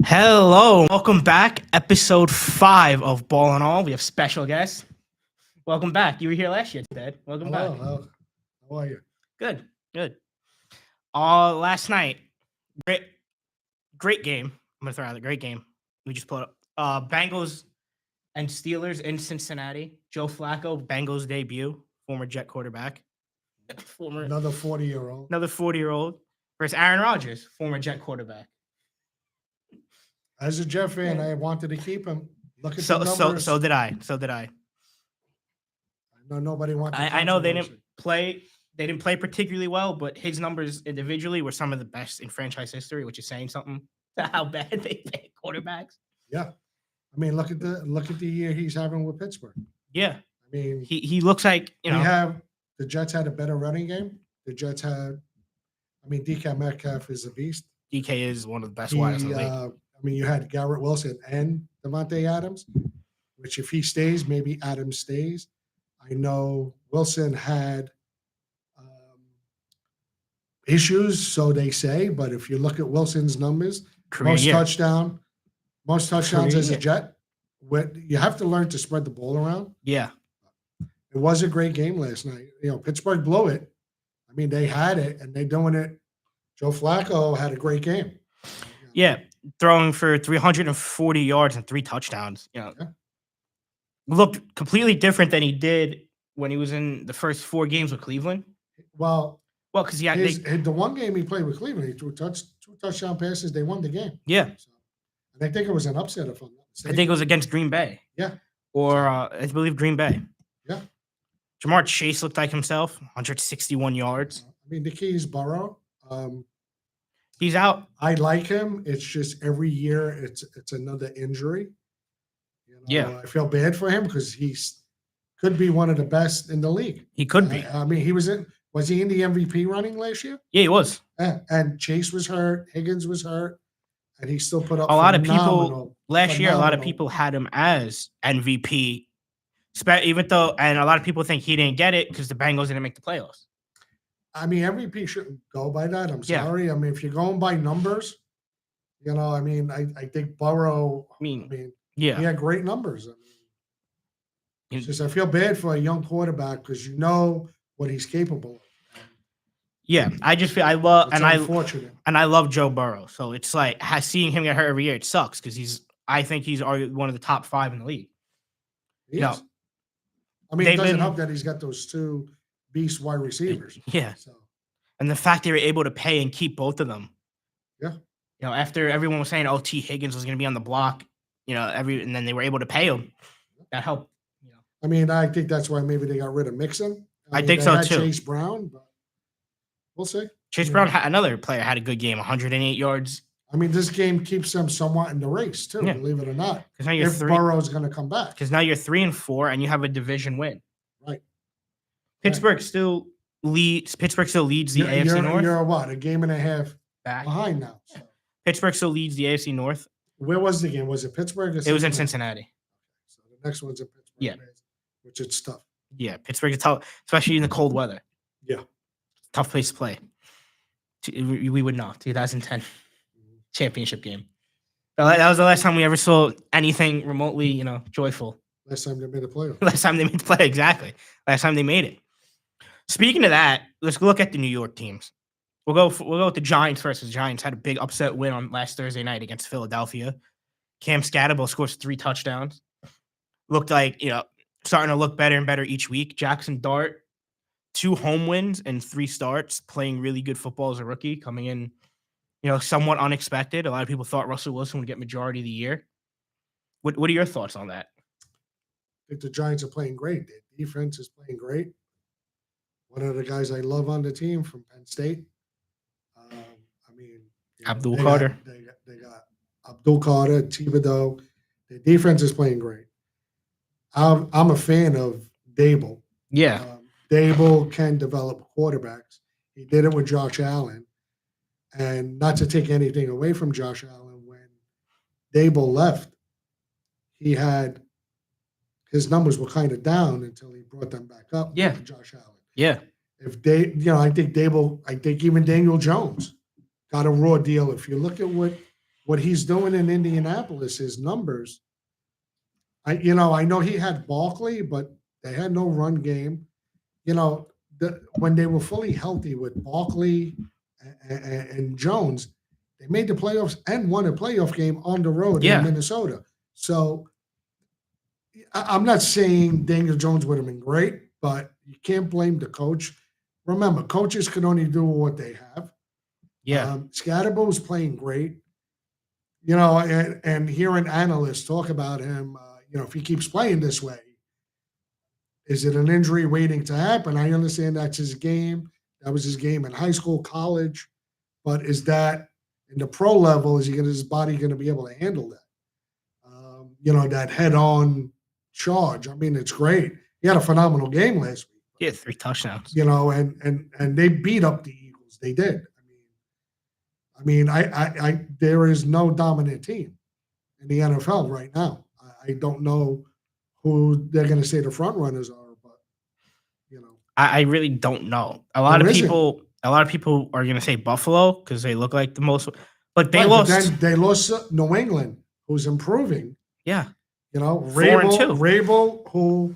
Hello, welcome back. Episode 5 of Ball and All. We have special guests. Welcome back. You were here last year, Ted. Welcome Hello, back. how are you? Good. Last night, great game. I'm gonna throw out a great game. We just pulled up. Bengals and Steelers in Cincinnati. Joe Flacco, Bengals debut, former Jet quarterback, Another 40-year-old. another 40-year-old versus Aaron Rodgers, former Jet quarterback. As a Jet fan, I wanted to keep him. Look at the So numbers. did I. I know nobody wanted. I know they controversy. didn't play. They didn't play particularly well, but his numbers individually were some of the best in franchise history, which is saying something to how bad they pay quarterbacks. Yeah, I mean, look at the year he's having with Pittsburgh. Yeah, I mean, he looks like the Jets had a better running game. The Jets had, I mean, DK Metcalf is a beast. DK is one of the best wides in the league. I mean, you had Garrett Wilson and Devontae Adams, which if he stays, maybe Adams stays. I know Wilson had issues, so they say, but if you look at Wilson's numbers, most touchdowns as a Jet. You have to learn to spread the ball around. Yeah, it was a great game last night. You know, Pittsburgh blew it. I mean, they had it, and they're doing it. Joe Flacco had a great game. Yeah, throwing for 340 yards and 3 touchdowns. You know, looked completely different than he did when he was in the first 4 games with Cleveland. Well, because the one game he played with Cleveland, he threw 2 touchdown passes. They won the game. Yeah, so, and I think it was an upset. If I'm not mistaken. I think it was against Green Bay. Yeah, or I believe Green Bay. Yeah, Jamar Chase looked like himself, 161 yards. I mean, the key is Burrow. He's out. I like him. It's just every year it's another injury. You know, yeah, I feel bad for him because could be one of the best in the league. He could be. I mean, was he in the MVP running last year? Yeah, he was. And Chase was hurt. Higgins was hurt. And he still put up a lot of people last year. A lot of people had him as MVP, even though, and a lot of people think he didn't get it because the Bengals didn't make the playoffs. I mean, MVP shouldn't go by that. I'm sorry. Yeah. I mean, if you're going by numbers, you know, I mean, I think Burrow. He had great numbers. I mean, it's just I feel bad for a young quarterback because you know what he's capable of. Yeah, I just feel I love Joe Burrow. So it's like seeing him get hurt every year. It sucks because I think he's one of the top 5 in the league. I mean, it doesn't help that he's got those 2 beast wide receivers. Yeah. So. And the fact they were able to pay and keep both of them. Yeah. You know, after everyone was saying, T. Higgins was going to be on the block, you know, and then they were able to pay him. That helped. You know. I mean, I think that's why maybe they got rid of Mixon. I think so too. Chase Brown, but we'll see. Chase Brown, another player, had a good game, 108 yards. I mean, this game keeps them somewhat in the race too, believe it or not. If Burrow's going to come back, because now you're 3-4 and you have a division win. Right. Pittsburgh still leads the AFC North. You're what, a game and a half behind now. So. Pittsburgh still leads the AFC North. Where was the game? Was it Pittsburgh? Or it was in Cincinnati. So the next one's in Pittsburgh. Yeah. Which it's tough. Yeah, Pittsburgh is tough, especially in the cold weather. Yeah. Tough place to play. We would know. 2010 championship game. That was the last time we ever saw anything remotely, you know, joyful. Last time they made the playoff. Last time they made the play, exactly. Last time they made it. Speaking of that, let's look at the New York teams. We'll go with the Giants first. The Giants had a big upset win on last Thursday night against Philadelphia. Cam Scatterbo scores 3 touchdowns. Looked like, you know, starting to look better and better each week. Jackson Dart, 2 home wins and 3 starts, playing really good football as a rookie, coming in, you know, somewhat unexpected. A lot of people thought Russell Wilson would get majority of the year. What are your thoughts on that? I think the Giants are playing great. Their defense is playing great. One of the guys I love on the team from Penn State. Abdul Carter. They got Abdul Carter, Thibodeau. Their defense is playing great. I'm a fan of Dable. Yeah. Dable can develop quarterbacks. He did it with Josh Allen. And not to take anything away from Josh Allen, when Dable left, his numbers were kind of down until he brought them back up. Yeah. With Josh Allen. Yeah. I think even Daniel Jones got a raw deal. If you look at what what he's doing in Indianapolis, his numbers. I know he had Barkley, but they had no run game. When they were fully healthy with Barkley and Jones, they made the playoffs and won a playoff game on the road in Minnesota. So I'm not saying Daniel Jones would have been great, but you can't blame the coach. Remember, coaches can only do what they have. Yeah. Scatterbo was playing great. And hearing analysts talk about him, if he keeps playing this way, is it an injury waiting to happen? I understand that's his game. That was his game in high school, college. But is that in the pro level, is his body going to be able to handle that? That head-on charge. I mean, it's great. He had a phenomenal game last week. He had 3 touchdowns. And they beat up the Eagles. They did. I there is no dominant team in the NFL right now. I don't know who they're going to say the front runners are, but I really don't know. A lot of people are going to say Buffalo because they look like the most, but they lost. But then they lost New England, who's improving. Yeah, Rabel, who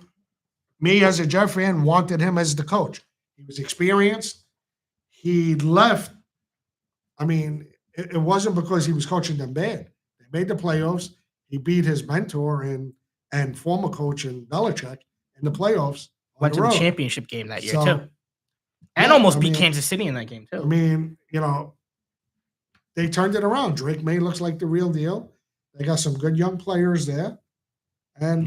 me as a Jet fan wanted him as the coach. He was experienced. He left. I mean, it wasn't because he was coaching them bad. They made the playoffs. He beat his mentor and former coach in Belichick in the playoffs. Went to the championship game that year too, and almost beat Kansas City in that game too. I mean, they turned it around. Drake May looks like the real deal. They got some good young players there, and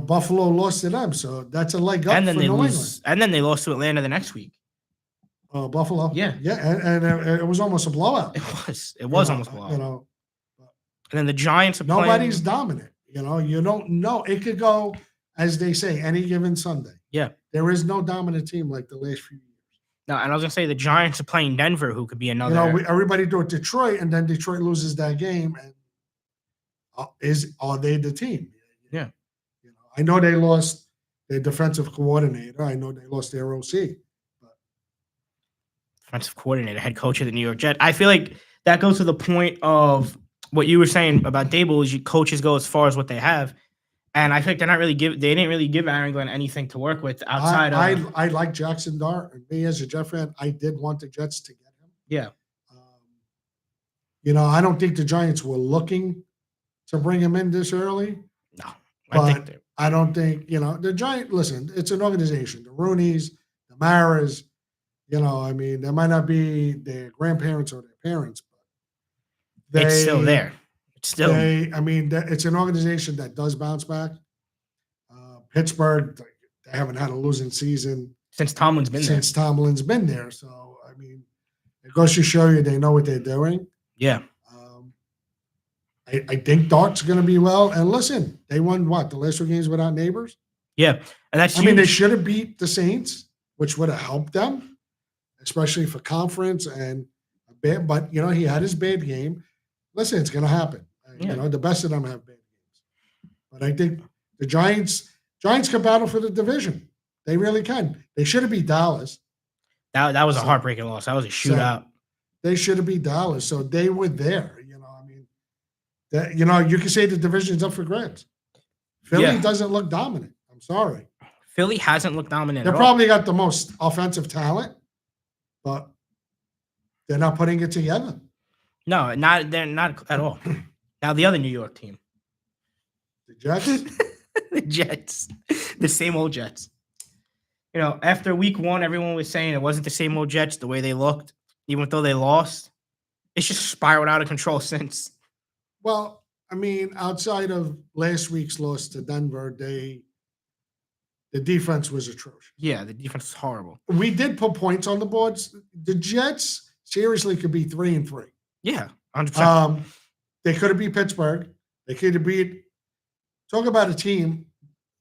Buffalo lost to them, so that's a leg up. And then they lost to Atlanta the next week. Buffalo. Yeah. And it was almost a blowout. It was almost a blowout. And then the Giants are nobody's dominant. You don't know. It could go, as they say, any given Sunday. Yeah. There is no dominant team like the last few years. No, and I was going to say the Giants are playing Denver, who could be another. Everybody do it Detroit, and then Detroit loses that game. And are they the team? Yeah. I know they lost their defensive coordinator. I know they lost their OC. Defensive coordinator, head coach of the New York Jets. I feel like that goes to the point of what you were saying about Daboll is coaches go as far as what they have. And I think they didn't really give Aaron Glenn anything to work with outside of. I like Jackson Dart, and me as a Jet fan, I did want the Jets to get him. Yeah. I don't think the Giants were looking to bring him in this early. No, I don't think the Giants. Listen, it's an organization. The Rooneys, the Maras. They might not be their grandparents or their parents, but it's still there. It's an organization that does bounce back. Pittsburgh, they haven't had a losing season since Tomlin's been there. So, it goes to show you they know what they're doing. Yeah. I think Dart's going to be well. And listen, they won the last 2 games without Neighbors? Yeah. And that's huge. They should have beat the Saints, which would have helped them, especially for conference but he had his bad game. Listen, it's going to happen. Yeah. The best of them have bad games. But I think the Giants can battle for the division. They really can. They should have beat Dallas. That was a heartbreaking loss. That was a shootout. They should have beat Dallas. So they were there. You can say the division's up for grabs. Philly doesn't look dominant. I'm sorry. Philly hasn't looked dominant. They probably got the most offensive talent, but they're not putting it together. No, they're not at all. Now the other New York team. The Jets? The Jets. The same old Jets. After week 1, everyone was saying it wasn't the same old Jets the way they looked, even though they lost. It's just spiraled out of control since. Well, outside of last week's loss to Denver, the defense was atrocious. Yeah, the defense was horrible. We did put points on the boards. The Jets seriously could be 3-3. Yeah, 100%. They could have beat Pittsburgh. They could have beat. Talk about a team,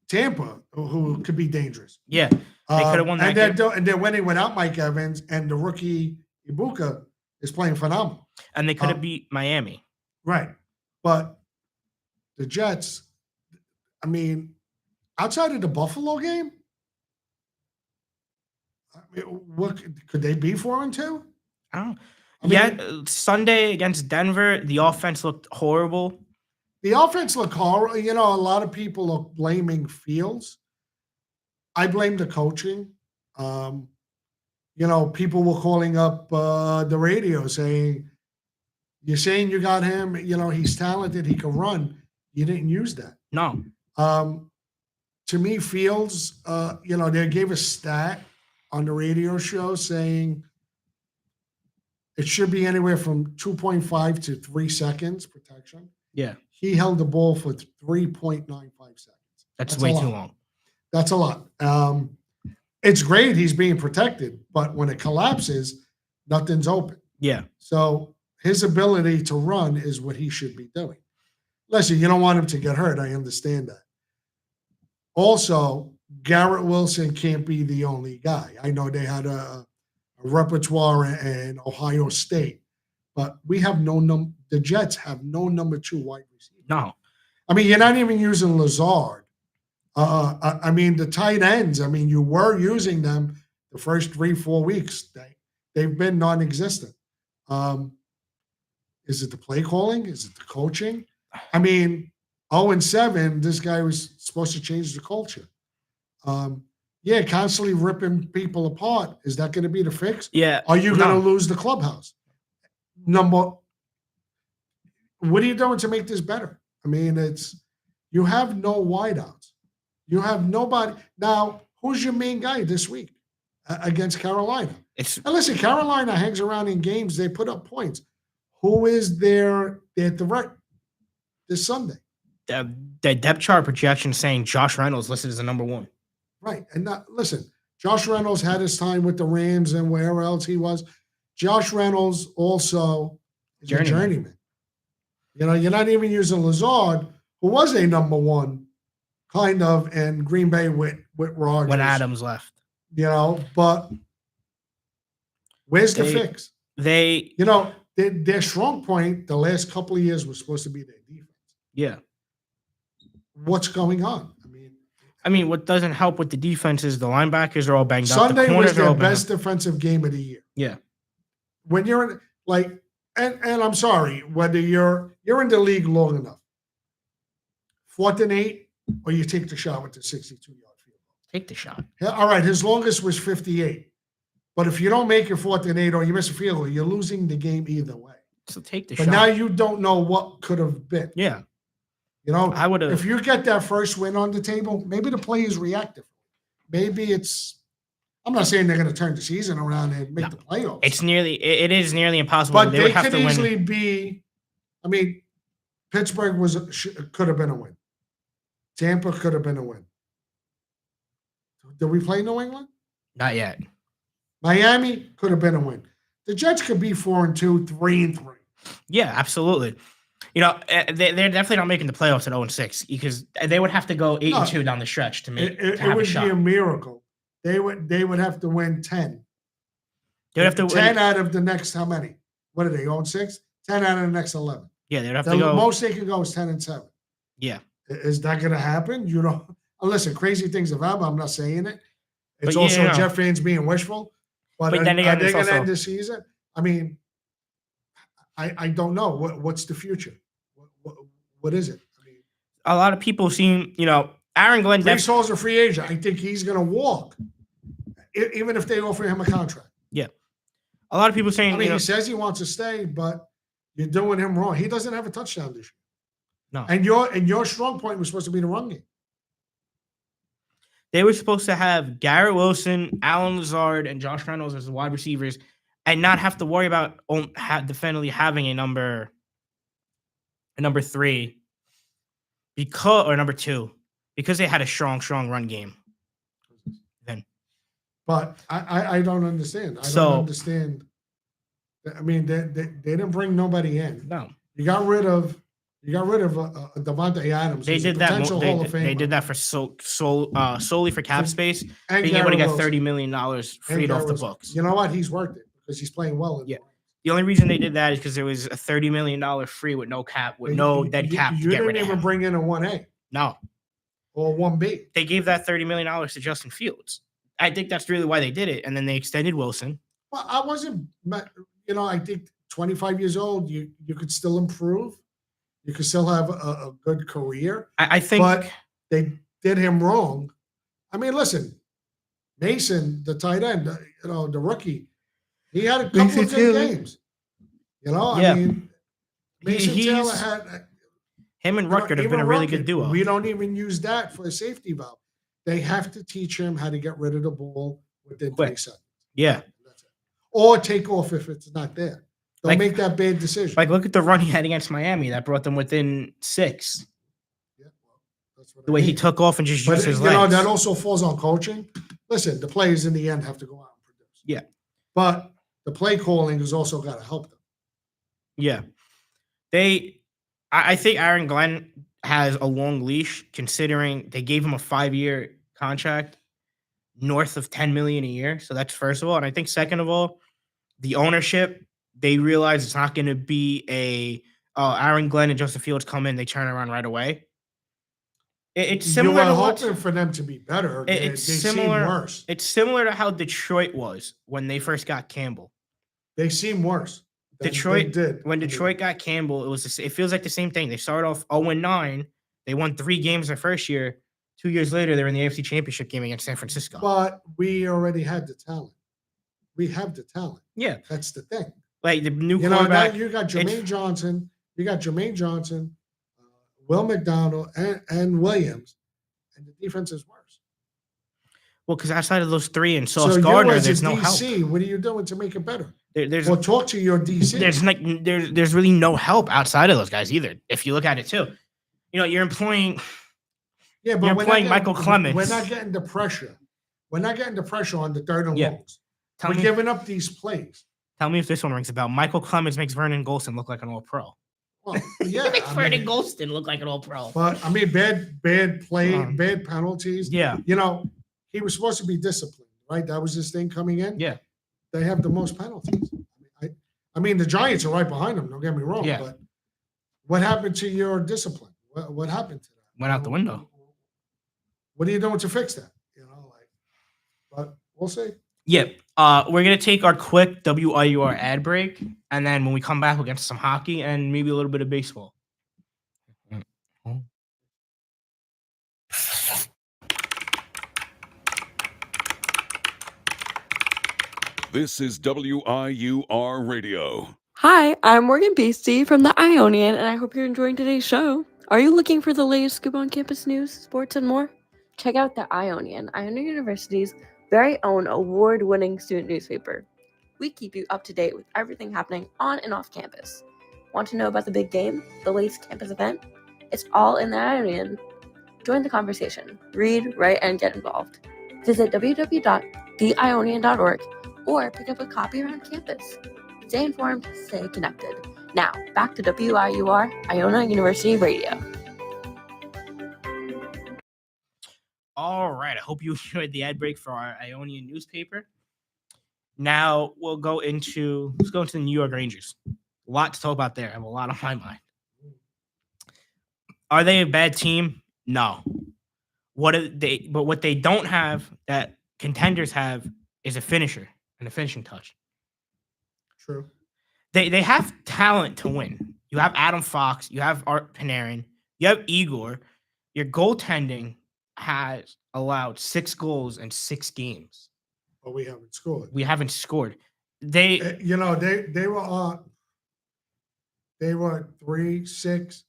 Tampa, who could be dangerous. Yeah, they could have won that game. And they're winning without Mike Evans, and the rookie Ibuka is playing phenomenal. And they could have beat Miami. Right. But the Jets, outside of the Buffalo game, what could they be 4-2? I don't know. Sunday against Denver, the offense looked horrible. The offense looked horrible. You know, a lot of people are blaming Fields. I blame the coaching. You know, people were calling up the radio saying, "You're saying you got him. You know, he's talented. He can run. You didn't use that." No. To me, Fields. You know, they gave a stat on the radio show saying it should be anywhere from 2.5 to 3 seconds protection. Yeah. He held the ball for 3.95 seconds. That's way too long. That's a lot. It's great he's being protected, but when it collapses, nothing's open. Yeah. So his ability to run is what he should be doing. Listen, you don't want him to get hurt. I understand that. Also, Garrett Wilson can't be the only guy. I know they had a repertoire in Ohio State, but we have the Jets have no number 2 wide receiver. No. I mean, you're not even using Lazard. I mean, the tight ends, I mean, you were using them the first 3-4 weeks. They've been non-existent. Is it the play calling? Is it the coaching? I mean, 0-7, this guy was supposed to change the culture. Yeah, constantly ripping people apart. Is that going to be the fix? Yeah. Are you going to lose the clubhouse? What are you doing to make this better? I mean, you have no wideouts. You have nobody. Now, who's your main guy this week against Carolina? And listen, Carolina hangs around in games. They put up points. Who is their threat this Sunday? The depth chart projection saying Josh Reynolds listed as the number 1. Right. And listen, Josh Reynolds had his time with the Rams and wherever else he was. Josh Reynolds also is a journeyman. You know, you're not even using Lazard, who was a number 1, kind of, in Green Bay with Rodgers. When Adams left. You know, but where's the fix? You know, their strong point the last couple of years was supposed to be their defense. Yeah. What's going on? I mean, what doesn't help with the defense is the linebackers are all banged up. Sunday was their best defensive game of the year. Yeah. When you're in, like, and I'm sorry, whether you're in the league long enough, 4th and 8, or you take the shot with the 62-yard field goal. Take the shot. All right, his longest was 58. But if you don't make your 4th and 8 or you miss a field goal, you're losing the game either way. So take the shot. But now you don't know what could have been. Yeah. You know, I would have. If you get that first win on the table, maybe the play is reactive. Maybe I'm not saying they're going to turn the season around and make the playoffs. It is nearly impossible. But they could easily be. I mean, Pittsburgh could have been a win. Tampa could have been a win. Did we play New England? Not yet. Miami could have been a win. The Jets could be 4-2, 3-3. Yeah, absolutely. You know, they're definitely not making the playoffs at 0-6 because they would have to go 8-2 down the stretch to make it. It would be a miracle. They would have to win 10. They would have to 10 out of the next how many? What are they? 0-6? 10 out of the next 11. Yeah, they'd have to go. The most they can go is 10-7. Yeah. Is that going to happen? You know, listen, crazy things have happened. I'm not saying it. It's also Jeff fans being wishful. But then again, are they going to end the season? I mean, I don't know. What's the future? What is it? I mean, a lot of people seem, you know, Aaron Glenn. Breece Hall's a free agent. I think he's going to walk, even if they offer him a contract. Yeah. A lot of people saying, I mean, he says he wants to stay, but you're doing him wrong. He doesn't have a touchdown this year. No. And your strong point was supposed to be the run game. They were supposed to have Garrett Wilson, Alan Lazard, and Josh Reynolds as the wide receivers, and not have to worry about definitively having a number 3 or number 2 because they had a strong run game. Then, but I don't understand. I don't understand. I mean, they didn't bring nobody in. No, you got rid of Davante Adams. They did that. They did that for solely for cap space, and being able to get $30 million freed off the books. You know what? He's worth it because he's playing well. Yeah. The only reason they did that is because there was a $30 million free with no cap, with no dead cap. You didn't even bring in a 1A. No. Or 1B. They gave that $30 million to Justin Fields. I think that's really why they did it. And then they extended Wilson. Well, I wasn't, I think 25 years old, you could still improve. You could still have a good career. I think, but they did him wrong. I mean, listen, Mason, the tight end, the rookie, he had a couple of good games. I mean, Mason Taylor had him and Rutgers have been a really good duo. We don't even use that for a safety valve. They have to teach him how to get rid of the ball within 3 seconds. Yeah. That's it. Or take off if it's not there. Don't make that bad decision. Like, look at the run he had against Miami that brought them within 6. Yeah, well, that's what the way he took off and just used his legs. That also falls on coaching. Listen, the players in the end have to go out and produce. Yeah. But the play calling has also got to help them. Yeah. I think Aaron Glenn has a long leash, considering they gave him a 5-year contract north of $10 million a year. So that's first of all. And I think second of all, the ownership, they realize it's not going to be Aaron Glenn and Justin Fields come in, they turn around right away. It's similar. You were hoping for them to be better. They similar. Seem worse. It's similar to how Detroit was when they first got Campbell. They seem worse. Detroit did. When Detroit got Campbell, it feels like the same thing. They started off 0-9. They won 3 games their first year. 2 years later, they're in the AFC Championship game against San Francisco. But we already had the talent. We have the talent. Yeah, that's the thing. Like the new quarterback. You got Jermaine Johnson. You got Jermaine Johnson, Will McDonald, and Williams, and the defense is worse. Well, because outside of those 3 and Sauce Gardner, there's no DC, help. What are you doing to make it better? There's talk to your DC. There's really no help outside of those guys either. If you look at it too, you're employing. Yeah, but you're employing Michael Clemens. We're not getting the pressure. We're not getting the pressure on the third and longs. We're giving up these plays. Tell me if this one rings a bell. Michael Clemens makes Vernon Golston look like an All-Pro. Well, yeah, makes Vernon Golston look like an All-Pro. But I mean, bad play, bad penalties. Yeah, he was supposed to be disciplined, right? That was his thing coming in. Yeah, they have the most penalties. I mean, the Giants are right behind them. Don't get me wrong. Yeah. But what happened to your discipline? What happened to that? Went out the window. What are you doing to fix that? But we'll see. Yep. We're gonna take our quick WIUR ad break, and then when we come back, we'll get to some hockey and maybe a little bit of baseball. This is WIUR Radio. Hi, I'm Morgan Beastie from the Ionian, and I hope you're enjoying today's show. Are you looking for the latest scoop on campus news, sports, and more? Check out the Ionian, Iona University's very own award-winning student newspaper. We keep you up to date with everything happening on and off campus. Want to know about the big game, the latest campus event? It's all in the Ionian. Join the conversation. Read, write, and get involved. Visit www.theionian.org or pick up a copy around campus. Stay informed, stay connected. Now, back to WIUR, Iona University Radio. All right. I hope you enjoyed the ad break for our Ionian newspaper. Now let's go into the New York Rangers. A lot to talk about there. I have a lot on my mind. Are they a bad team? No. What they don't have that contenders have is a finisher and a finishing touch. True. They have talent to win. You have Adam Fox. You have Art Panarin. You have Igor. Your goaltending has allowed 6 goals in 6 games. But we haven't scored. They were 3-6.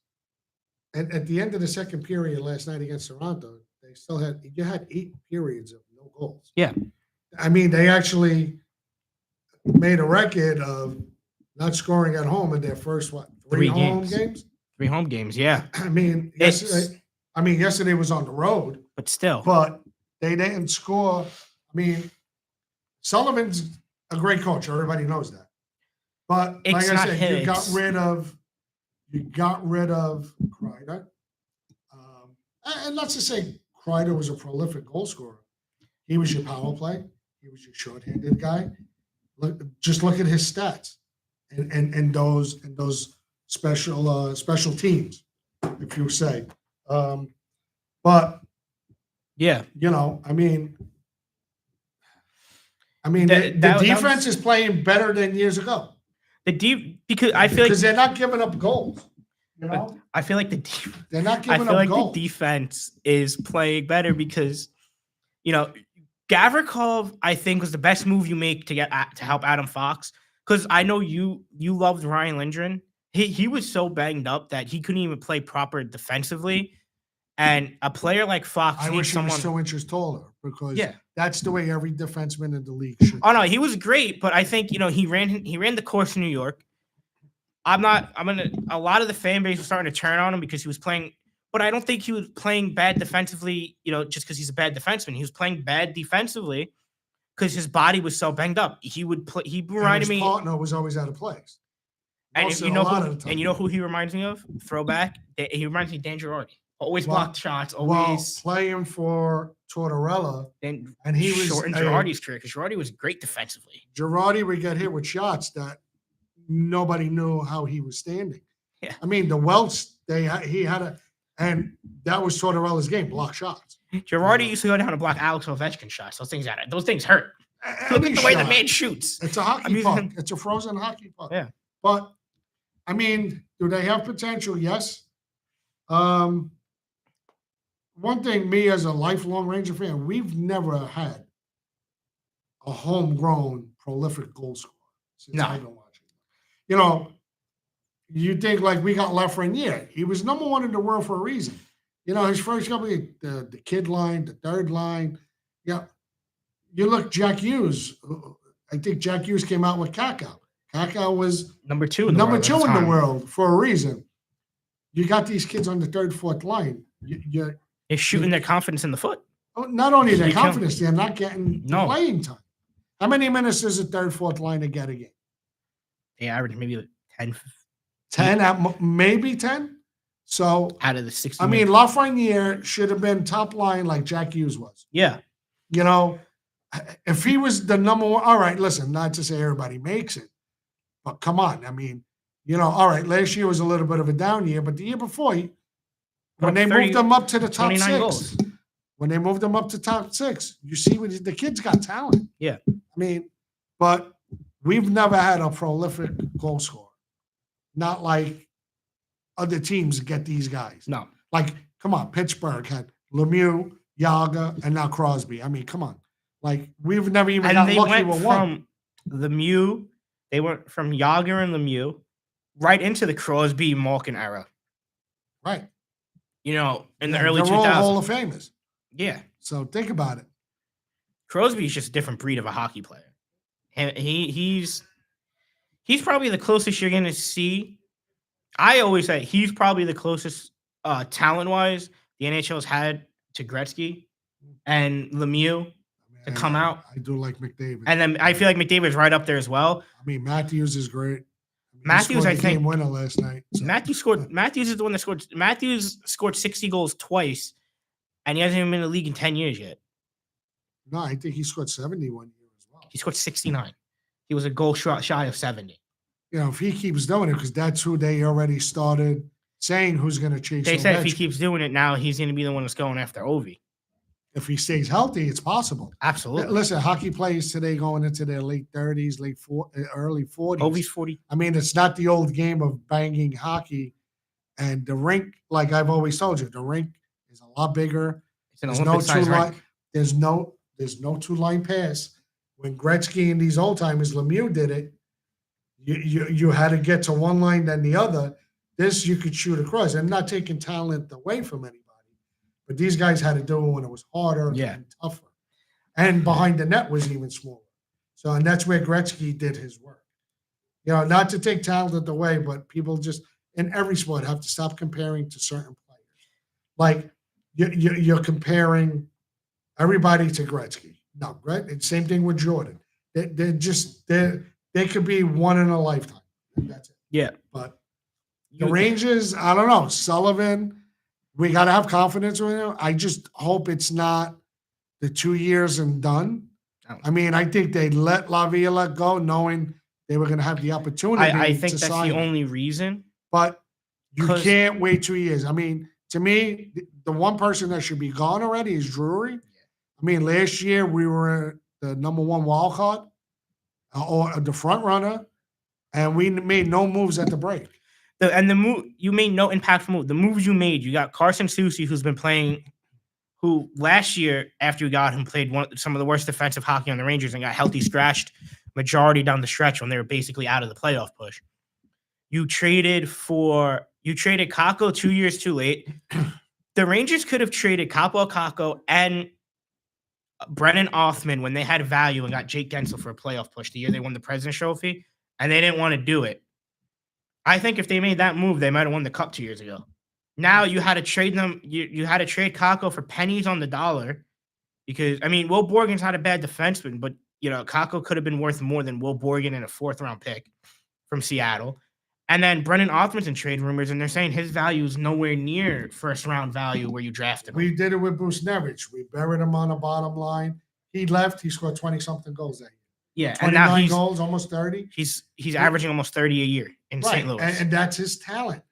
And at the end of the second period last night against Toronto, you had 8 periods of no goals. Yeah. I mean, they actually made a record of not scoring at home in their first 3 home games? 3 home games, yeah. I mean, yesterday was on the road. But still. But they didn't score. I mean, Sullivan's a great coach. Everybody knows that. But like I said, you got rid of Kreider. And let's just say Kreider was a prolific goal scorer. He was your power play. He was your shorthanded guy. Just look at his stats and those special teams, if you say. But yeah, I mean, the defense is playing better than years ago. because I feel like they're not giving up goals. You know, I feel like they're not I giving feel up like goals. the defense is playing better because, Gavrikov, I think, was the best move you make to help Adam Fox. Because I know you loved Ryan Lindgren. He was so banged up that he couldn't even play proper defensively. And a player like Fox I needs wish someone. He was 2 inches taller because that's the way every defenseman in the league should. Oh no, he was great, but I think he ran the course in New York. A lot of the fan base was starting to turn on him because he was playing, but I don't think he was playing bad defensively, just because he's a bad defenseman. He was playing bad defensively because his body was so banged up. He reminded me. His partner was always out of place. And you know who he reminds me of? Throwback. He reminds me of Dan Girardi. Always blocked shots. Always playing for Tortorella. And he was shortened Girardi's career because Girardi was great defensively. Girardi would get hit with shots that nobody knew how he was standing. Yeah. I mean, the Welsh, he had and that was Tortorella's game, block shots. Girardi used to go down and block Alex Ovechkin shots. Those things hurt. Look at the way the man shoots. It's a hockey puck. It's a frozen hockey puck. Yeah. But, I mean, do they have potential? Yes. One thing, me as a lifelong Ranger fan, we've never had a homegrown prolific goal scorer since I've been watching. You think like we got Lafreniere. He was number one in the world for a reason. His first couple of the kid line, the third line. Yeah. You look Jack Hughes. I think Jack Hughes came out with Kaká. Kaká was number two in the world for a reason. You got these kids on the third, fourth line. They're shooting their confidence in the foot. Not only their confidence, they're not getting playing time. How many minutes does a third, fourth liner get a game? They average maybe like 10. 10, maybe 10. So out of the 60. I mean, Lafreniere should have been top line like Jack Hughes was. Yeah. If he was the number one, all right, listen, not to say everybody makes it, but come on. I mean, all right, last year was a little bit of a down year, but the year before, when they moved them up to the top 6, when they moved them up to top 6, you see the kid's got talent. Yeah. I mean, but we've never had a prolific goal scorer. Not like other teams get these guys. No. Like, come on, Pittsburgh had Lemieux, Yager, and now Crosby. I mean, come on. Like, we've never even got lucky with one. Lemieux, they went from Yager and Lemieux right into the Crosby Malkin era. Right. In the early 2000s. They're all Hall of Famers. Yeah. So think about it. Crosby is just a different breed of a hockey player. And he's probably the closest you're going to see. I always say he's probably the closest talent-wise the NHL's had to Gretzky and Lemieux to come out. I do like McDavid. And then I feel like McDavid's right up there as well. I mean, Matthews is great. Matthews, I think, game winner last night. So. Matthews is the one that scored. Matthews scored 60 goals twice, and he hasn't even been in the league in 10 years yet. No, I think he scored 70 one year as well. He scored 69. He was a goal shy of 70. If he keeps doing it, because that's who they already started saying who's going to chase. They said if he keeps doing it now, he's going to be the one that's going after Ovi. If he stays healthy, it's possible. Absolutely. Listen, hockey players today going into their late 30s, early 40s. Ovi's 40. I mean, it's not the old game of banging hockey. And the rink, like I've always told you, the rink is a lot bigger. It's an Olympic-sized rink. There's no two-line pass. When Gretzky and these old-timers, Lemieux did it, you had to get to one line then the other. This you could shoot across. And not taking talent away from anybody. But these guys had to do it when it was harder and tougher. And behind the net was even smaller. So, and that's where Gretzky did his work. Not to take talent away, but people just, in every sport, have to stop comparing to certain players. Like, you're comparing everybody to Gretzky. No, right? Same thing with Jordan. They could be one in a lifetime. That's it. Yeah. But the Rangers, I don't know. Sullivan, we got to have confidence with him. I just hope it's not the 2 years and done. I mean, I think they let Laviola go knowing they were going to have the opportunity. I think that's the only reason. But you can't wait 2 years. I mean, to me, the one person that should be gone already is Drury. I mean, last year we were the number one wild card or the front runner. And we made no moves at the break. You made no impactful move. The moves you made, you got Carson Soucy, who's been playing, who last year after you got him played some of the worst defensive hockey on the Rangers and got healthy scratched majority down the stretch when they were basically out of the playoff push. You traded Kakko 2 years too late. The Rangers could have traded Kakko and Brennan Othmann when they had value and got Jake Gensel for a playoff push the year they won the President's Trophy, and they didn't want to do it. I think if they made that move, they might have won the Cup 2 years ago. Now you had to trade them. You had to trade Kakko for pennies on the dollar because, I mean, Will Borgen's not a bad defenseman, but, Kakko could have been worth more than Will Borgen in a 4th-round pick from Seattle. And then Brennan Othmann's in trade rumors, and they're saying his value is nowhere near first-round value where you drafted him. We did it with Buchnevich. We buried him on the bottom line. He left. He scored 20-something goals that year. Yeah, 29 and now he's goals, almost 30. He's averaging almost 30 a year in St. Louis. And that's his talent.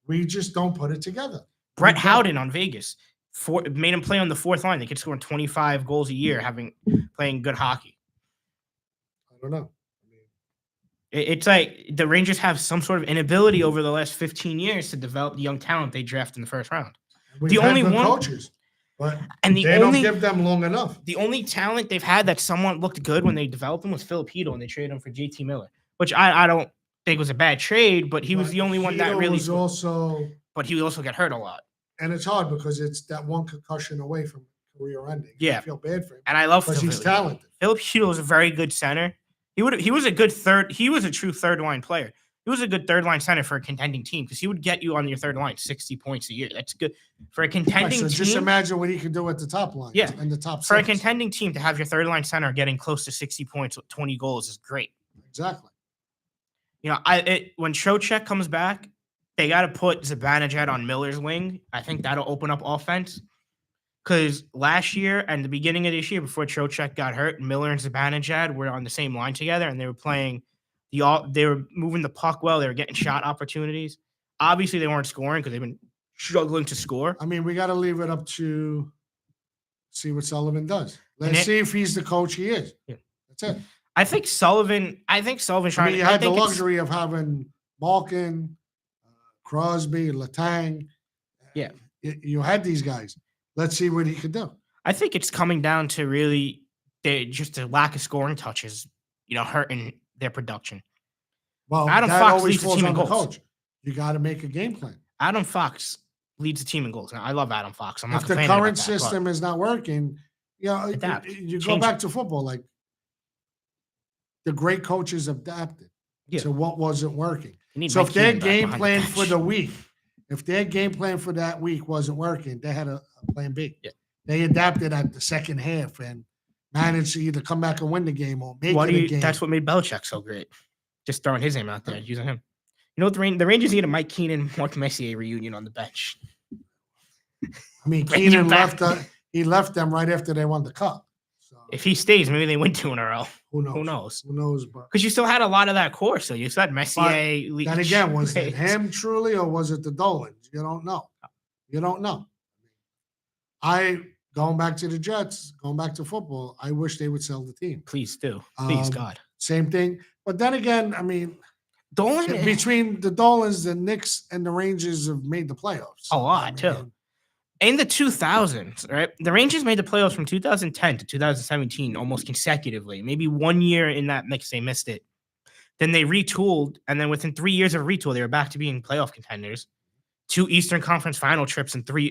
We just don't put it together. Brett Howden on Vegas made him play on the 4th line. They could score 25 goals a year playing good hockey. I don't know. It's like the Rangers have some sort of inability over the last 15 years to develop the young talent they draft in the first round. The only one coaches. But they don't give them long enough. The only talent they've had that somewhat looked good when they developed him was Filipino, and they traded him for JT Miller, which I don't think was a bad trade, but he was the only one that really but he also got hurt a lot. And it's hard because it's that one concussion away from career ending. Yeah. I feel bad for him. And I love because he's talented. Filipino was a very good center. He was a good he was a true third line player. He was a good third line center for a contending team because he would get you on your third line 60 points a year. That's good for a contending team. Just imagine what he could do at the top line. Yeah, and the top for a contending team to have your third line center getting close to 60 points with 20 goals is great. Exactly. When Trocheck comes back, they got to put Zibanejad on Miller's wing. I think that'll open up offense. Because last year and the beginning of this year, before Trocheck got hurt, Miller and Zibanejad were on the same line together, and they were playing. They were moving the puck well. They were getting shot opportunities. Obviously, they weren't scoring because they've been struggling to score. I mean, we got to leave it up to see what Sullivan does. Let's see if he's the coach he is. Yeah. That's it. I think Sullivan's trying. You had the luxury of having Malkin, Crosby, Letang. Yeah, you had these guys. Let's see what he could do. I think it's coming down to really just a lack of scoring touches, hurting their production. Well, Adam Fox leads the team in goals. Coach. You got to make a game plan. Adam Fox leads the team in goals. Now, I love Adam Fox. I'm not if the current system is not working, you go back to football. Like the great coaches adapted to what wasn't working. So if their game plan for the week, if their game plan for that week wasn't working, they had a plan B. Yeah. They adapted at the second half and managed to either come back and win the game or make it a game. That's what made Belichick so great. Just throwing his name out there, using him. You know what? The Rangers need a Mike Keenan, Mark Messier reunion on the bench. I mean, Keenan left them right after they won the Cup. So if he stays, maybe they win 2 in a row. Who knows? Who knows? Because you still had a lot of that core. So you still had Messier. And again, was it him truly or was it the Dolans? You don't know. Going back to the Jets, going back to football, I wish they would sell the team. Please do. Please, God. Same thing. But then again, I mean, between the Dolans, the Knicks, and the Rangers have made the playoffs. A lot, too. In the 2000s, right? The Rangers made the playoffs from 2010 to 2017 almost consecutively. Maybe 1 year in that mix, they missed it. Then they retooled, and then within 3 years of retool, they were back to being playoff contenders. 2 Eastern Conference final trips and three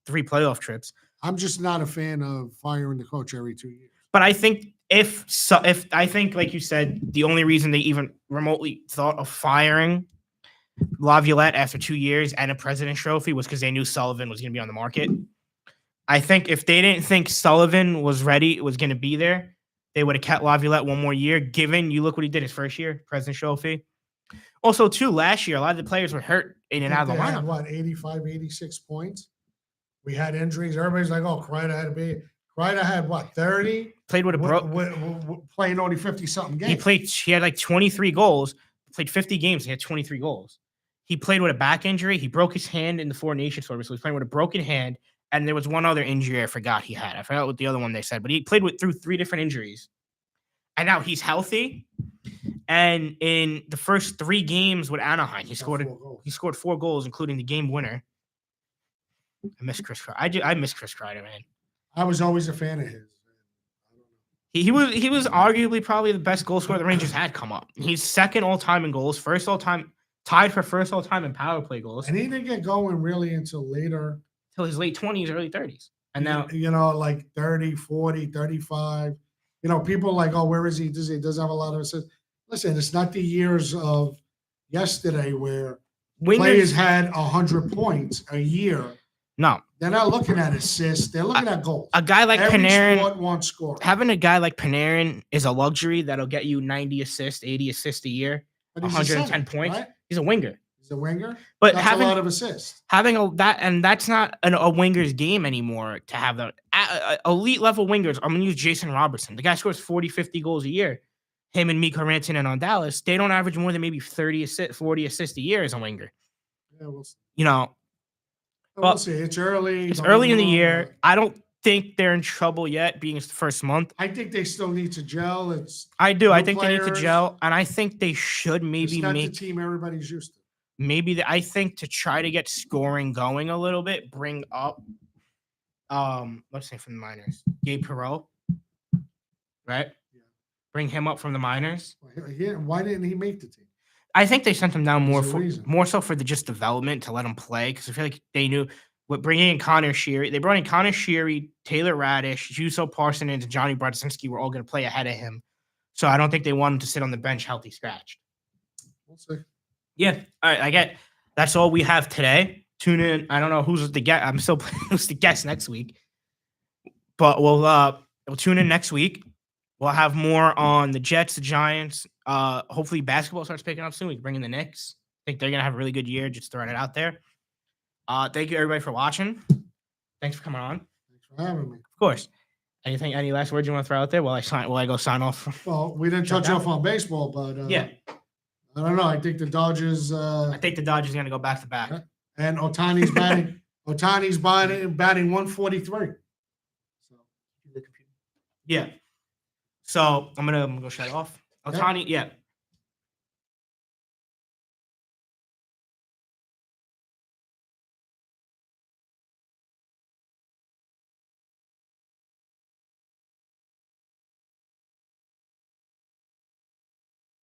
playoff trips. I'm just not a fan of firing the coach every 2 years. But I think if I think, like you said, the only reason they even remotely thought of firing Laviolette after 2 years and a President's Trophy was because they knew Sullivan was going to be on the market. I think if they didn't think Sullivan was ready, was going to be there, they would have kept Laviolette 1 more year. Given you look what he did his first year, President's Trophy. Also, too, last year a lot of the players were hurt in and out of the lineup. Had, 85, 86 points. We had injuries. Everybody's like, "Oh, Kreider had 30? Played with a playing only 50-something games. He had like 23 goals. Played 50 games. He had 23 goals. He played with a back injury. He broke his hand in the Four Nations tournament, so he was playing with a broken hand. And there was one other injury I forgot he had. I forgot what the other one they said, but he played through 3 different injuries. And now he's healthy. And in the first 3 games with Anaheim, he scored 4 goals, including the game winner. I miss Chris Kreider. I miss Chris Kreider, man. I was always a fan of his. He was arguably probably the best goal scorer the Rangers had come up. He's second all time in goals, first all time, tied for first all time in power play goals. And he didn't get going really until later. Till his late 20s, early 30s. And now, like 30, 40, 35. People are like, oh, where is he? He doesn't have a lot of assists. Listen, it's not the years of yesterday where players had 100 points a year. No. They're not looking at assists. They're looking at goals. A guy like Panarin, wants score. having a guy like Panarin is a luxury that'll get you 90 assists, 80 assists a year, 110 points. Right? He's a winger. He's a winger. But that's having a lot of assists. That's not a winger's game anymore to have that. Elite level wingers, I'm going to use Jason Robertson. The guy scores 40, 50 goals a year. Him and Mikko Rantanen on Dallas, they don't average more than maybe 30 assists, 40 assists a year as a winger. Yeah, we'll see. We'll see. It's early. It's early in the year. I don't think they're in trouble yet, being it's the first month. I think they still need to gel. I do. I think they need to gel, and I think they should maybe make the team everybody's used to. I think to try to get scoring going a little bit, bring up, let's say from the minors, Gabe Perreault, right? Yeah. Bring him up from the minors. Why didn't he make the team? I think they sent him down more so for the just development to let him play, because I feel like they knew with bringing in Connor Sheary. They brought in Connor Sheary, Taylor Radish, Juuso Parson, and Johnny Brodzinski were all going to play ahead of him. So I don't think they want him to sit on the bench healthy scratched. We'll see. Yeah. All right. That's all we have today. Tune in. I don't know who's the guest. I'm still playing who's the guest next week. But we'll tune in next week. We'll have more on the Jets, the Giants. Hopefully basketball starts picking up soon. We can bring in the Knicks. I think they're going to have a really good year. Just throwing it out there. Thank you, everybody, for watching. Thanks for coming on. Thanks for having me. Of course. Any last words you want to throw out there while I go sign off? Well, we didn't touch off on baseball, but yeah. I don't know. I think the Dodgers. I think the Dodgers are going to go back to back. And Ohtani's batting. Ohtani's batting 143. Yeah. So I'm gonna go shut it off. Ohtani, yeah.